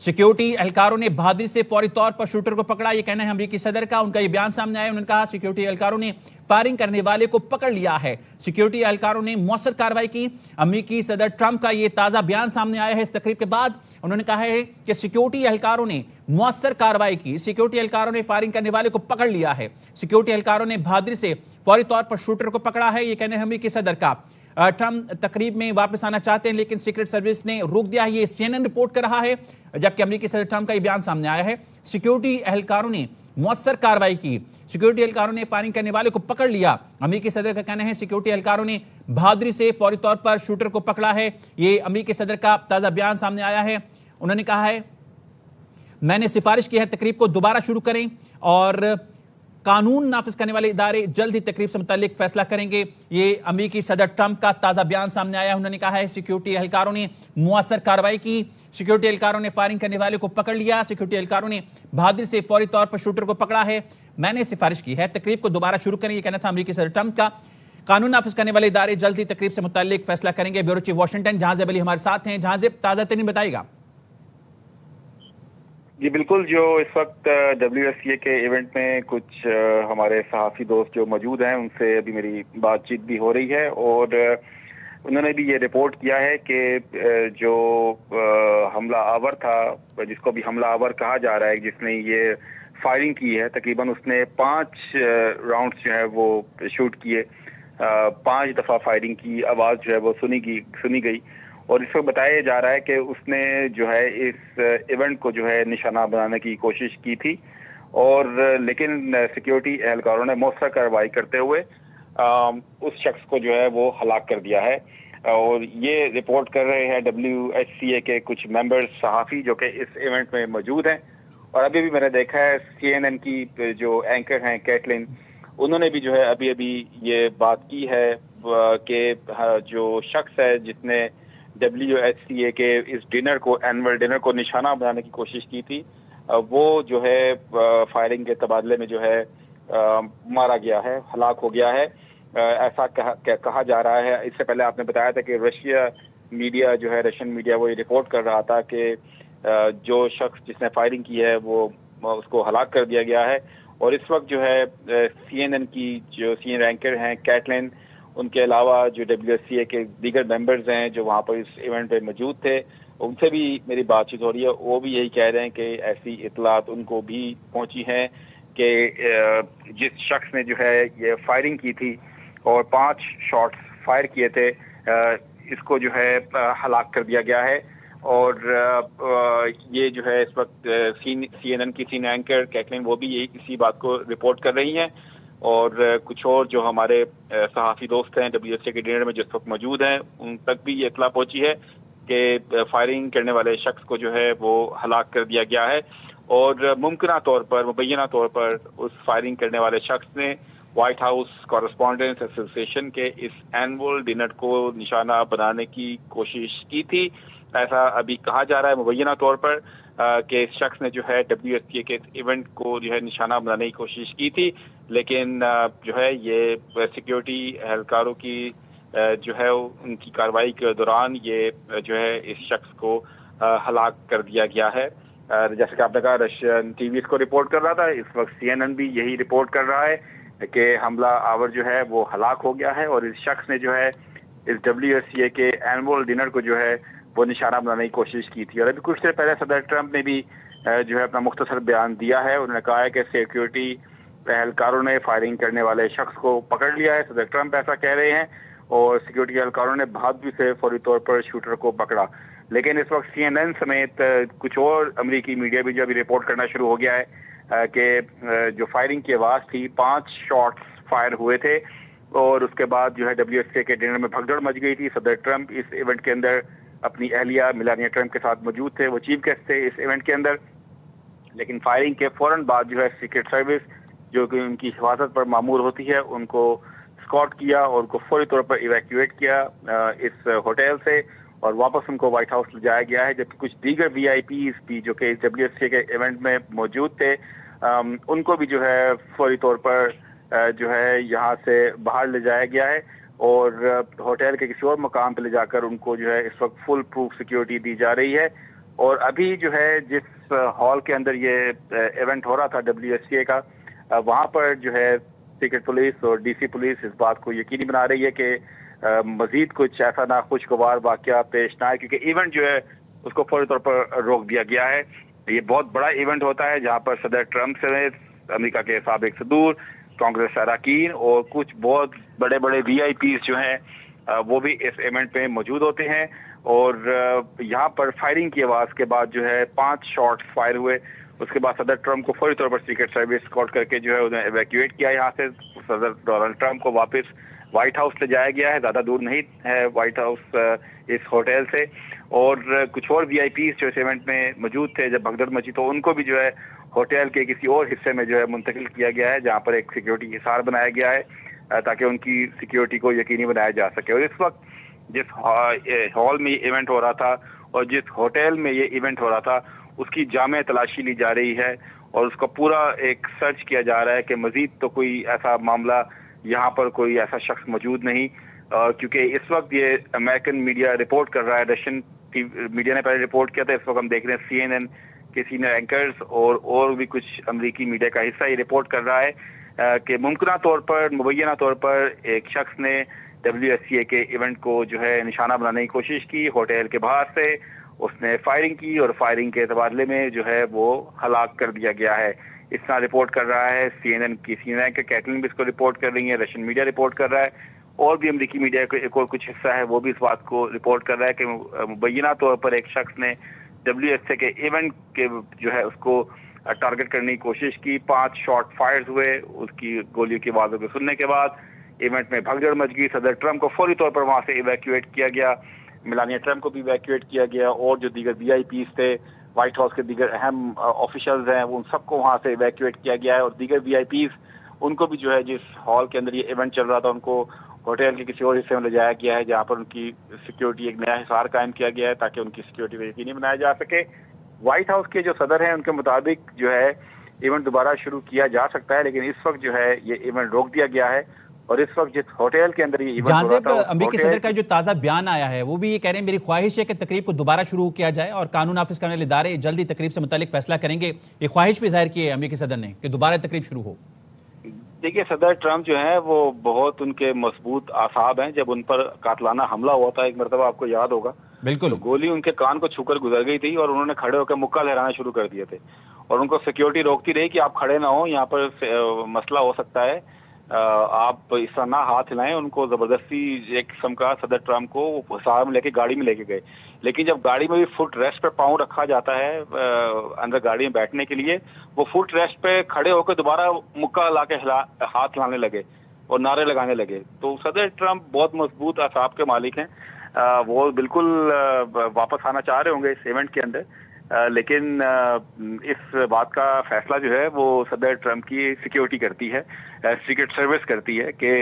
Security एहलकारों ने बहादुरी से फौरी तौर पर शूटर को पकड़ा, ये कहना है अमेरिकी सदर का। उनका ये बयान सामने आया, उन्होंने कहा सिक्योरिटी एहलकारों ने फायरिंग करने वाले को पकड़ लिया है, सिक्योरिटी एहलकारों ने मौसर कार्रवाई की। अमेरिकी सदर ट्रंप का ये ताजा बयान सामने आया है इस तकरीब के बाद। उन्होंने कहा है कि सिक्योरिटी एहलकारों ने मौसर कार्रवाई की, सिक्योरिटी एहलकारों ने फायरिंग करने वाले को पकड़ लिया है, सिक्योरिटी एहलकारों ने बहादुरी से फौरी तौर पर शूटर को पकड़ा है, ये कहने अमेरिकी सदर का। ट्रंप तकरीब में वापस आना चाहते हैं लेकिन सीक्रेट सर्विस ने रोक दिया है, ये CNN रिपोर्ट कर रहा है, जबकि अमेरिकी सदर ट्रंप का ये बयान सामने आया है। सिक्योरिटी एहलकारों ने मौसर कार्रवाई की, सिक्योरिटी एहलकारों ने फायरिंग करने वाले को पकड़ लिया। अमेरिकी सदर का कहना है सिक्योरिटी एहलकारों ने बहादुरी से फौरी तौर पर शूटर को पकड़ा है, ये अमेरिकी सदर का ताजा बयान सामने आया है। उन्होंने कहा है मैंने सिफारिश की है तकरीब को दोबारा शुरू करें और कानून नाफिज करने वाले इदारे जल्द ही तकरीब से मुतालिक फैसला करेंगे, ये अमेरिकी सदर ट्रंप का ताजा बयान सामने आया है। उन्होंने कहा है सिक्योरिटी एहलकारों ने मुअस्सर कार्रवाई की, सिक्योरिटी एहलकारों ने फायरिंग करने वाले को पकड़ लिया, सिक्योरिटी एहलकारों ने बहादुरी से फौरी तौर पर शूटर को पकड़ा है, मैंने सिफारिश की है तकरीब को दोबारा शुरू करें, ये कहना था अमेरिकी सदर ट्रंप का। कानून नाफिज करने वाले इदारे जल्द ही तकरीब से मुतालिक फैसला करेंगे। ब्यूरो चीफ वाशिंगटन जहां अली हमारे साथ हैं। जहां ताजा तरीन बताएगा। जी बिल्कुल, जो इस वक्त WSCA के इवेंट में कुछ हमारे सहाफ़ी दोस्त जो मौजूद हैं उनसे अभी मेरी बातचीत भी हो रही है और उन्होंने भी ये रिपोर्ट किया है कि जो हमला आवर था, जिसको भी हमला आवर कहा जा रहा है, जिसने ये फायरिंग की है, तकरीबन उसने 5 राउंड्स जो है वो शूट किए, 5 दफ़ा फायरिंग की आवाज़ जो है वो सुनी गई और इस वक्त बताया जा रहा है कि उसने जो है इस इवेंट को जो है निशाना बनाने की कोशिश की थी और लेकिन सिक्योरिटी एहलकारों ने मौसर कार्रवाई करते हुए उस शख्स को जो है वो हलाक कर दिया है। और ये रिपोर्ट कर रहे हैं WSCA के कुछ मेंबर्स, सहाफ़ी जो कि इस इवेंट में मौजूद हैं। और अभी भी मैंने देखा है CNN की जो एंकर हैं कैटलिन, उन्होंने भी जो है अभी ये बात की है कि जो शख्स है जिसने WSCA के इस डिनर को, एनुअल डिनर को निशाना बनाने की कोशिश की थी, वो जो है फायरिंग के तबादले में जो है मारा गया है, हलाक हो गया है, ऐसा कहा जा रहा है। इससे पहले आपने बताया था कि रशियन मीडिया वो ये रिपोर्ट कर रहा था कि जो शख्स जिसने फायरिंग की है वो उसको हलाक कर दिया गया है। और इस वक्त जो है CNN की जो सीनियर एंकर हैं कैटलिन, उनके अलावा जो WSCA के दीगर मेंबर्स हैं जो वहाँ पर इस इवेंट पे मौजूद थे, उनसे भी मेरी बातचीत हो रही है। वो भी यही कह रहे हैं कि ऐसी इत्तलात उनको भी पहुँची हैं कि जिस शख्स ने जो है ये फायरिंग की थी और 5 शॉट्स फायर किए थे, इसको जो है हलाक कर दिया गया है। और ये जो है इस वक्त CNN की सीनियर एंकर कैटलिन वो भी इसी बात को रिपोर्ट कर रही हैं। और कुछ और जो हमारे सहाफ़ी दोस्त हैं WSCA के डिनर में जिस वक्त मौजूद हैं, उन तक भी ये इत्तला पहुंची है कि फायरिंग करने वाले शख्स को जो है वो हलाक कर दिया गया है। और मुमकिना तौर पर, मुबैना तौर पर उस फायरिंग करने वाले शख्स ने व्हाइट हाउस कॉरेस्पॉन्डेंट्स एसोसिएशन के इस एनुअल डिनर को निशाना बनाने की कोशिश की थी, ऐसा अभी कहा जा रहा है मुबैना तौर पर कि इस शख्स ने जो है WSCA के इवेंट को जो है निशाना बनाने की कोशिश की थी, लेकिन जो है ये सिक्योरिटी एहलकारों की जो है उनकी कार्रवाई के दौरान ये जो है इस शख्स को हलाक कर दिया गया है। जैसे कि आपने कहा रशियन TV इसको रिपोर्ट कर रहा था, इस वक्त CNN भी यही रिपोर्ट कर रहा है कि हमला आवर जो है वो हलाक हो गया है और इस शख्स ने जो है इस WSCA के एनुअल डिनर को जो है वो निशाना बनाने की कोशिश की थी। और अभी कुछ देर पहले सदर ट्रंप ने भी जो है अपना मुख्तसर बयान दिया है। उन्होंने कहा है कि सिक्योरिटी एहलकारों ने फायरिंग करने वाले शख्स को पकड़ लिया है, सदर ट्रंप ऐसा कह रहे हैं, और सिक्योरिटी एहलकारों ने बहादुरी से फौरी तौर पर शूटर को पकड़ा। लेकिन इस वक्त CNN समेत कुछ और अमेरिकी मीडिया भी जो अभी रिपोर्ट करना शुरू हो गया है कि जो फायरिंग की आवाज़ थी, 5 शॉट्स फायर हुए थे और उसके बाद जो है WSCA के डिनर में भगदड़ मच गई थी। सदर ट्रंप इस इवेंट के अंदर अपनी अहलिया मेलानिया ट्रंप के साथ मौजूद थे, वो चीफ गेस्ट थे इस इवेंट के अंदर। लेकिन फायरिंग के फौरन बाद जो है सीक्रेट सर्विस जो कि उनकी हिफाजत पर मामूर होती है, उनको स्कॉट किया और उनको फौरी तौर पर इवैक्यूएट किया इस होटल से और वापस उनको व्हाइट हाउस ले जाया गया है। जबकि कुछ दीगर VIPs भी जो कि WSCA के इवेंट में मौजूद थे, उनको भी जो है फौरी तौर पर जो है यहाँ से बाहर ले जाया गया है और होटल के किसी और मकाम पर ले जाकर उनको जो है इस वक्त फुल प्रूफ सिक्योरिटी दी जा रही है। اور ابھی جو ہے جس ہال کے اندر یہ ایونٹ ہو رہا تھا WSCA کا، وہاں پر جو ہے سیکرٹ پولیس اور DC پولیس اس بات کو یقینی بنا رہی ہے کہ مزید کچھ ایسا ناخوشگوار واقعہ پیش نہ آئے، کیونکہ ایونٹ جو ہے اس کو فوری طور پر روک دیا گیا ہے۔ یہ بہت بڑا ایونٹ ہوتا ہے جہاں پر صدر ٹرمپ سمیت امریکہ کے سابق صدور، کانگریس اراکین اور کچھ بہت بڑے بڑے VIPs جو ہیں وہ بھی اس ایونٹ میں موجود ہوتے ہیں۔ اور یہاں پر فائرنگ کی آواز کے بعد جو ہے 5 شاٹس فائر ہوئے۔ اس کے بعد صدر ٹرمپ کو فوری طور پر سیکرٹ سروس کال کر کے جو ہے انہیں ایویکیویٹ کیا یہاں سے۔ صدر ڈونلڈ ٹرمپ کو واپس وائٹ ہاؤس لے جایا گیا ہے، زیادہ دور نہیں ہے وائٹ ہاؤس اس ہوٹل سے۔ اور کچھ اور VIPs جو اس ایونٹ میں موجود تھے، جب بھگدڑ مچی تو ان کو بھی جو ہے ہوٹل کے کسی اور حصے میں جو ہے منتقل کیا گیا ہے، جہاں پر ایک سیکیورٹی حصار بنایا گیا ہے تاکہ ان کی سیکیورٹی کو یقینی بنایا جا سکے۔ اور اس وقت جس ہال میں یہ ایونٹ ہو رہا تھا اور جس ہوٹل میں یہ ایونٹ ہو رہا تھا اس کی جامع تلاشی لی جا رہی ہے اور اس کا پورا ایک سرچ کیا جا رہا ہے کہ مزید تو کوئی ایسا معاملہ یہاں پر کوئی ایسا شخص موجود نہیں، کیونکہ اس وقت یہ امریکن میڈیا رپورٹ کر رہا ہے، رشین میڈیا نے پہلے رپورٹ کیا تھا، اس وقت ہم دیکھ رہے ہیں CNN کے سینئر اینکرز اور بھی کچھ امریکی میڈیا کا حصہ یہ رپورٹ کر رہا ہے کہ ممکنہ طور پر، مبینہ طور پر ایک شخص نے WSCA کے ایونٹ کو جو ہے نشانہ بنانے کی کوشش کی، ہوٹل کے باہر سے اس نے فائرنگ کی اور فائرنگ کے تبادلے میں جو ہے وہ ہلاک کر دیا گیا ہے۔ اس طرح رپورٹ کر رہا ہے CNN کی سینئر اینکر کیٹلن بھی اس کو رپورٹ کر رہی ہے، رشین میڈیا رپورٹ کر رہا ہے، اور بھی امریکی میڈیا کا ایک اور کچھ حصہ ہے وہ بھی اس بات کو رپورٹ کر رہا ہے کہ مبینہ طور پر ایک شخص نے WSCA کے ایونٹ کے جو ہے اس کو ٹارگٹ کرنے کی کوشش کی۔ 5 شاٹ فائرز ہوئے، اس کی گولیوں کی آوازوں کو سننے کے بعد ایونٹ میں بھگدڑ مچ گئی۔ صدر ٹرمپ کو فوری طور پر وہاں سے ایویکیویٹ کیا گیا، میلانیا ٹرمپ کو بھی ایویکیویٹ کیا گیا، اور جو دیگر VIPs تھے، وائٹ ہاؤس کے دیگر اہم آفیشلز ہیں، ان سب کو وہاں سے ایویکیویٹ کیا گیا ہے۔ اور دیگر VIPs ان کو بھی جو ہے جس ہال کے اندر یہ ایونٹ چل رہا تھا ان کو ہوٹل کے کسی اور حصے میں لے جایا گیا ہے، جہاں پر ان کی سیکیورٹی ایک نیا حصار قائم کیا گیا ہے تاکہ ان کی سیکیورٹی کو یقینی بنایا جا سکے۔ وائٹ ہاؤس کے جو صدر ہیں ان کے مطابق جو ہے ایونٹ دوبارہ شروع کیا جا سکتا ہے، لیکن اس وقت جو ہے یہ ایونٹ روک دیا گیا ہے۔ اور اس وقت جس ہوٹل کے اندر یہ ایونٹ ہو رہا تھا، امریکی صدر کا جو تازہ بیان آیا ہے وہ بھی یہ کہہ رہے ہیں میری خواہش ہے کہ تقریب کو دوبارہ شروع کیا جائے اور قانون نافذ کرنے والے ادارے جلدی تقریب سے متعلق فیصلہ کریں گے۔ یہ خواہش بھی ظاہر کی ہے امریکی صدر نے کہ دوبارہ تقریب شروع ہو۔ دیکھیے صدر ٹرمپ جو ہیں وہ بہت ان کے مضبوط اعصاب ہیں۔ جب ان پر قاتلانہ حملہ ہوا تھا ایک مرتبہ، آپ کو یاد ہوگا، بالکل، تو گولی ان کے کان کو چھو کر گزر گئی تھی اور انہوں نے کھڑے ہو کے مکہ لہرانا شروع کر دیے تھے، اور ان کو سیکیورٹی روکتی رہی کہ آپ کھڑے نہ ہوں، یہاں پر مسئلہ ہو سکتا ہے، آپ اس طرح نہ ہاتھ ہلائیں۔ ان کو زبردستی ایک قسم کا صدر ٹرمپ کو حصار میں لے کے گاڑی میں لے کے گئے، لیکن جب گاڑی میں بھی فٹ ریسٹ پہ پاؤں رکھا جاتا ہے اندر گاڑی میں بیٹھنے کے لیے، وہ فٹ ریسٹ پہ کھڑے ہو کے دوبارہ مکہ لا کے ہاتھ ہلانے لگے اور نعرے لگانے لگے۔ تو صدر ٹرمپ بہت مضبوط اعصاب کے مالک ہیں، وہ بالکل واپس آنا چاہ رہے ہوں گے اس ایونٹ کے اندر، لیکن اس بات کا فیصلہ جو ہے وہ صدر ٹرمپ کی سیکیورٹی کرتی ہے، سیکرٹ سروس کرتی ہے کہ